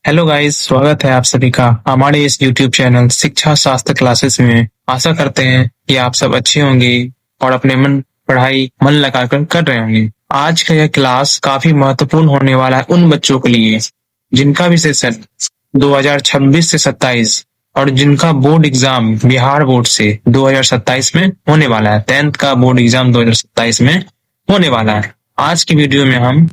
Hello guys, स्वागत है आप सभी का हमारे इस यूट्यूब चैनल शिक्षा शास्त्र क्लासेस में। आशा करते हैं कि आप सब अच्छे होंगे और अपने पढ़ाई मन लगाकर कर रहे होंगे। आज का यह क्लास काफी महत्वपूर्ण होने वाला है उन बच्चों के लिए जिनका भी सेशन 2026 से 27 और जिनका बोर्ड एग्जाम बिहार बोर्ड से 2027 में होने वाला है। 10th का बोर्ड एग्जाम 2027 में होने वाला है। आज की वीडियो में हम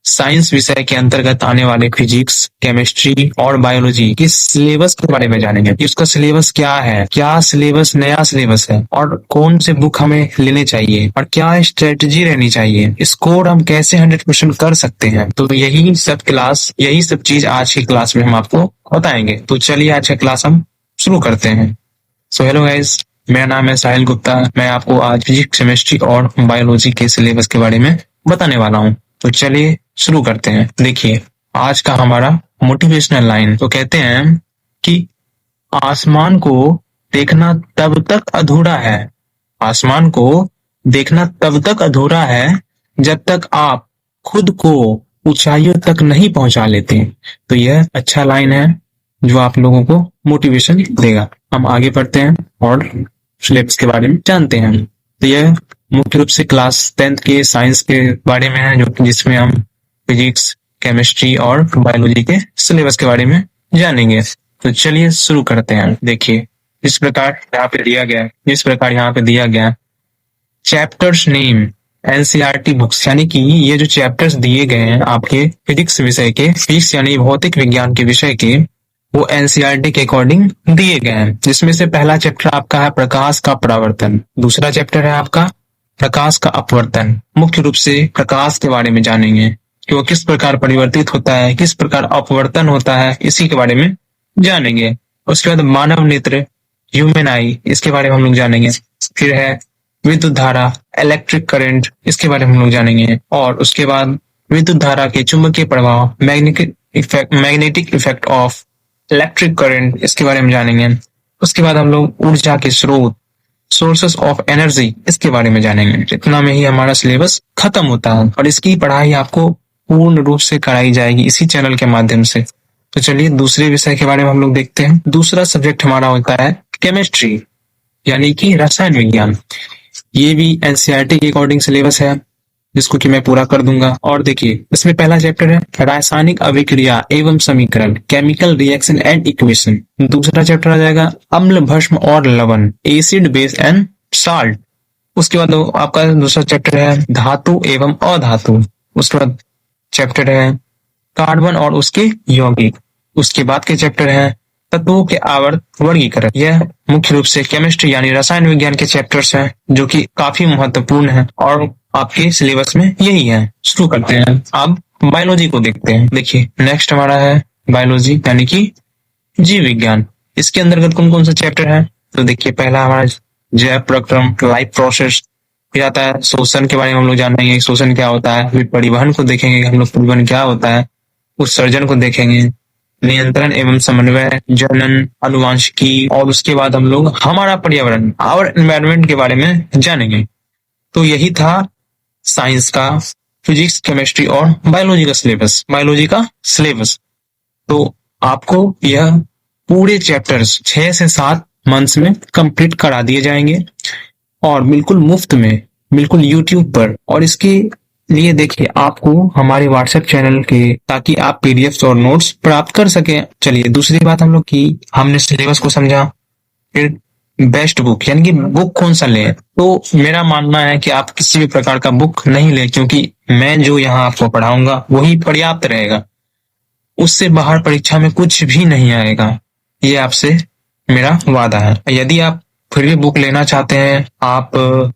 साइंस विषय के अंतर्गत आने वाले फिजिक्स, केमिस्ट्री और बायोलॉजी के सिलेबस के बारे में जानेंगे कि उसका सिलेबस क्या है, क्या सिलेबस नया सिलेबस है और कौन से बुक हमें लेने चाहिए और क्या स्ट्रेटजी रहनी चाहिए, स्कोर हम कैसे 100% कर सकते हैं। तो यही सब चीज आज की क्लास में हम आपको बताएंगे। तो चलिए आज का क्लास हम शुरू करते हैं। सो हेलो गाइस, मेरा नाम है साहिल गुप्ता। मैं आपको आज फिजिक्स, केमिस्ट्री और बायोलॉजी के सिलेबस के बारे में बताने वाला हूँ। तो चलिए शुरू करते हैं। देखिए, आज का हमारा मोटिवेशनल लाइन तो कहते हैं कि आसमान को देखना तब तक अधूरा है, आसमान को देखना तब तक अधूरा है जब तक आप खुद को ऊंचाइयों तक नहीं पहुंचा लेते। तो यह अच्छा लाइन है जो आप लोगों को मोटिवेशन देगा। हम आगे बढ़ते हैं और सिलेबस के बारे में जानते हैं। तो यह मुख्य रूप से क्लास 10th के साइंस के बारे में है, जो जिसमें हम फिजिक्स, केमिस्ट्री और बायोलॉजी के सिलेबस के बारे में जानेंगे। तो चलिए शुरू करते हैं। देखिए, इस प्रकार यहाँ पे दिया गया चैप्टर्स नेम एनसीईआरटी बुक्स, यानी कि ये जो चैप्टर्स दिए गए हैं आपके फिजिक्स विषय के, फिजिक्स यानी भौतिक विज्ञान के विषय के, वो एनसीईआरटी के अकॉर्डिंग दिए गए हैं। जिसमें से पहला चैप्टर आपका है प्रकाश का परावर्तन, दूसरा चैप्टर है आपका प्रकाश का अपवर्तन। मुख्य रूप से प्रकाश के बारे में जानेंगे कि वो किस प्रकार परिवर्तित होता है, किस प्रकार अपवर्तन होता है, इसी के बारे में जानेंगे। उसके बाद मानव नेत्र, ह्यूमन आई, इसके बारे में हम लोग जानेंगे। फिर है विद्युत धारा, इलेक्ट्रिक करंट, इसके बारे में हम लोग जानेंगे। और उसके बाद विद्युत धारा के चुंबकीय प्रभाव, magnetic effect of electric current, इसके बारे में जानेंगे। उसके बाद हम लोग ऊर्जा के स्रोत, सोर्सेस ऑफ एनर्जी, इसके बारे में जानेंगे। इतना में ही हमारा सिलेबस खत्म होता है और इसकी पढ़ाई आपको पूर्ण रूप से कराई जाएगी इसी चैनल के माध्यम से। तो चलिए दूसरे विषय के बारे में हम लोग देखते हैं। दूसरा सब्जेक्ट हमारा होता है केमिस्ट्री, यानी कि रसायन विज्ञान। ये भी एनसीईआरटी के अकॉर्डिंग सिलेबस है, जिसको कि मैं पूरा कर दूंगा। और देखिए, इसमें पहला चैप्टर है रासायनिक अभिक्रिया एवं समीकरण, केमिकल रिएक्शन एंड इक्वेशन। दूसरा चैप्टर आ जाएगा अम्ल, भस्म और लवण, एसिड, बेस एंड साल्ट। उसके बाद आपका दूसरा चैप्टर है धातु एवं अधातु। उसके बाद चैप्टर है कार्बन और उसके यौगिक। उसके बाद के चैप्टर है तत्वों के आवर्त वर्गीकरण। यह मुख्य रूप से केमिस्ट्री यानी रसायन विज्ञान के चैप्टर्स हैं, जो कि काफी महत्वपूर्ण है और आपके सिलेबस में यही है। शुरू करते हैं। अब बायोलॉजी को देखते हैं। देखिए, नेक्स्ट हमारा है बायोलॉजी यानी कि जीव विज्ञान। इसके अंतर्गत कौन कौन से चैप्टर है? तो देखिए, पहला हमारा जैव प्रक्रम, लाइफ प्रोसेस। फिर आता है शोषण के बारे में हम लोग जानेंगे, शोषण क्या होता है। फिर परिवहन को देखेंगे, हम लोग परिवहन क्या होता है। उत्सर्जन को देखेंगे, नियंत्रण एवं समन्वय, जनन, अनुवांशिकी। और उसके बाद हम लोग हमारा पर्यावरण, आवर एनवायरनमेंट के बारे में जानेंगे। तो यही था साइंस का फिजिक्स, केमिस्ट्री और बायोलॉजी का सिलेबस। तो आपको यह पूरे चैप्टर्स 6 से 7 मंथ्स में कंप्लीट करा दिए जाएंगे और बिल्कुल मुफ्त में, बिल्कुल यूट्यूब पर। और इसके लिए देखिए, आपको हमारे व्हाट्सएप चैनल के, ताकि आप पीडीएफ और नोट्स प्राप्त कर सके। चलिए दूसरी बात हम लोग की, हमने सिलेबस को समझा। फिर बेस्ट बुक, यानी कि बुक कौन सा लें। तो मेरा मानना है कि आप किसी भी प्रकार का बुक नहीं लें, क्योंकि मैं जो यहाँ आपको पढ़ाऊंगा वही पर्याप्त रहेगा। उससे बाहर परीक्षा में कुछ भी नहीं आएगा, ये आपसे मेरा वादा है। यदि आप फिर भी बुक लेना चाहते हैं, आप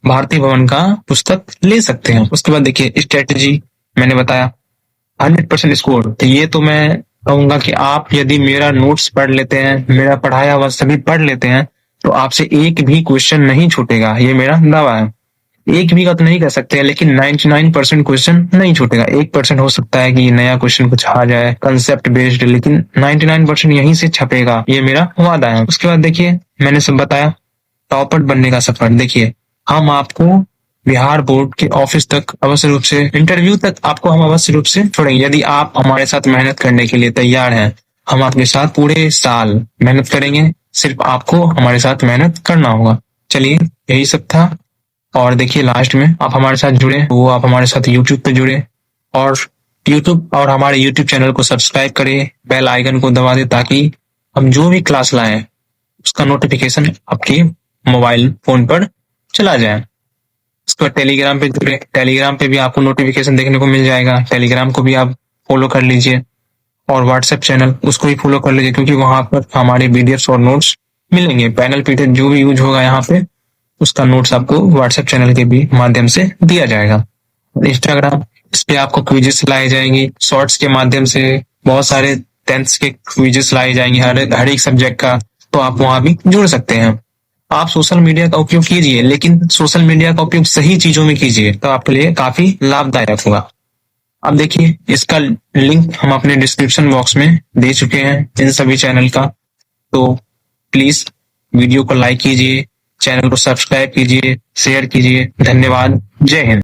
भारतीय भवन का पुस्तक ले सकते हैं। उसके बाद देखिए स्ट्रेटजी, मैंने बताया 100% स्कोर। तो ये तो मैं कहूंगा कि आप यदि मेरा नोट्स पढ़ लेते हैं, मेरा पढ़ाया हुआ सभी पढ़ लेते हैं, तो आपसे एक भी क्वेश्चन नहीं छूटेगा, ये मेरा दावा है। एक भी का तो नहीं कर सकते, लेकिन 99% क्वेश्चन नहीं छूटेगा। 1% हो सकता है कि नया क्वेश्चन कुछ आ जाए कंसेप्ट बेस्ड, लेकिन 99% यहीं से छपेगा, ये मेरा वादा है। उसके बाद देखिए, मैंने सब बताया। टॉपर बनने का सफर, देखिए हम आपको बिहार बोर्ड के ऑफिस तक अवश्य रूप से, इंटरव्यू तक आपको हम अवश्य रूप से छोड़ेंगे, यदि आप हमारे साथ मेहनत करने के लिए तैयार हैं। हम आपके साथ पूरे साल मेहनत करेंगे। सिर्फ आपको हमारे साथ मेहनत करना होगा। चलिए, यही सब था। और देखिए, लास्ट में आप हमारे साथ जुड़े, वो आप हमारे साथ यूट्यूब पे जुड़े और यूट्यूब और हमारे यूट्यूब चैनल को सब्सक्राइब करें, बेल आइकन को दबा दें ताकि हम जो भी क्लास लाएं उसका नोटिफिकेशन आपके मोबाइल फोन पर चला जाए। उसके बाद टेलीग्राम पे जुड़े, टेलीग्राम पे भी आपको नोटिफिकेशन देखने को मिल जाएगा। टेलीग्राम को भी आप फॉलो कर लीजिए और व्हाट्सएप चैनल उसको भी फॉलो कर लीजिए, क्योंकि वहां पर हमारे पीडीएफ और नोट्स मिलेंगे। पैनल पीडीएफ जो भी यूज होगा यहाँ पे, उसका नोट्स आपको व्हाट्सएप चैनल के भी माध्यम से दिया जाएगा। इंस्टाग्राम, इस पे आपको क्विजेस लाए जाएंगे शॉर्ट्स के माध्यम से। बहुत सारे 10th के क्विजेस लाए जाएंगे हर एक सब्जेक्ट का, तो आप वहां भी जुड़ सकते हैं। आप सोशल मीडिया का उपयोग कीजिए, लेकिन सोशल मीडिया का उपयोग सही चीजों में कीजिए, तो आपके लिए काफी लाभदायक होगा। अब देखिए, इसका लिंक हम अपने डिस्क्रिप्शन बॉक्स में दे चुके हैं इन सभी चैनल का। तो प्लीज वीडियो को लाइक कीजिए, चैनल को सब्सक्राइब कीजिए, शेयर कीजिए। धन्यवाद। जय हिंद।